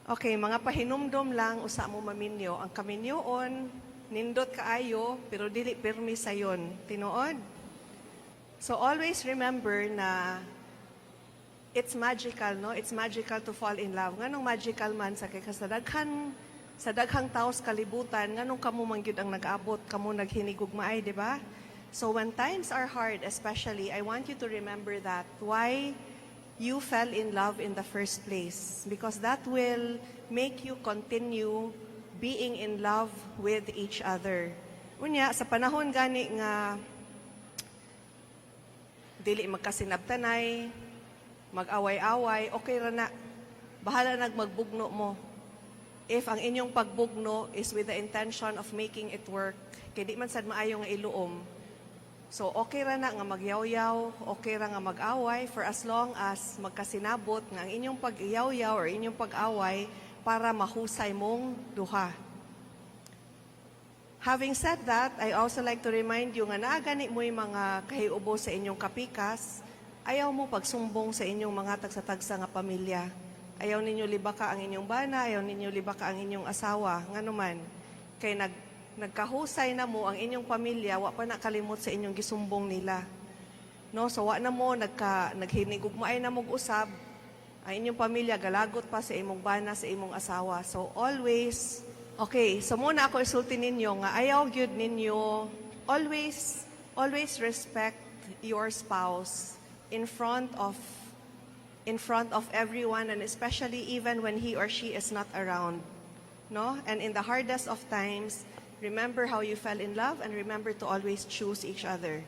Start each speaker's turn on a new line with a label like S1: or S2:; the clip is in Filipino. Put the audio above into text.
S1: Okay, mga pahinumdom lang usa mo maminyo. Ang kaminyoon nindot kaayo pero dili pirmi sayon. Tinuod? So always remember na it's magical, no? It's magical to fall in love. Nganong magical man sa kay sa daghang taos kalibutan, nganong kamo man gyud ang nag-abot, kamo naghinigugmaay, di ba? So when times are hard, especially, I want you to remember that why you fell in love in the first place, because that will make you continue being in love with each other. Unya, sa panahon gani nga dili magkasinabtanay, mag-away-away, okay ra na. Bahala magbugno mo. If ang inyong pagbugno is with the intention of making it work, kay di man sad maayo nga iluom. So okay ra na nga magyaw-yaw, okay ra nga mag-away for as long as magkasinabot nga ang inyong pag-yaw-yaw or inyong pag-away para mahusay mong duha. Having said that, I also like to remind you nga naagani mo yung mga kahiubo sa inyong kapikas, ayaw mo pagsumbong sa inyong mga tagsa-tagsa nga pamilya. Ayaw ninyo libaka ang inyong bana, ayaw ninyo libaka ang inyong asawa, nga naman. Kay nagkahusay na mo ang inyong pamilya, wa pa nakalimot sa inyong gisumbong nila. No, so wa na mo naghinigugmaay na mo usab, ang inyong pamilya galagot pa sa imong bana, sa imong asawa. So always, okay, so muna ako isulti ninyo nga ayaw gyud ninyo always respect your spouse in front of everyone, and especially even when he or she is not around. No? And in the hardest of times, remember how you fell in love and remember to always choose each other.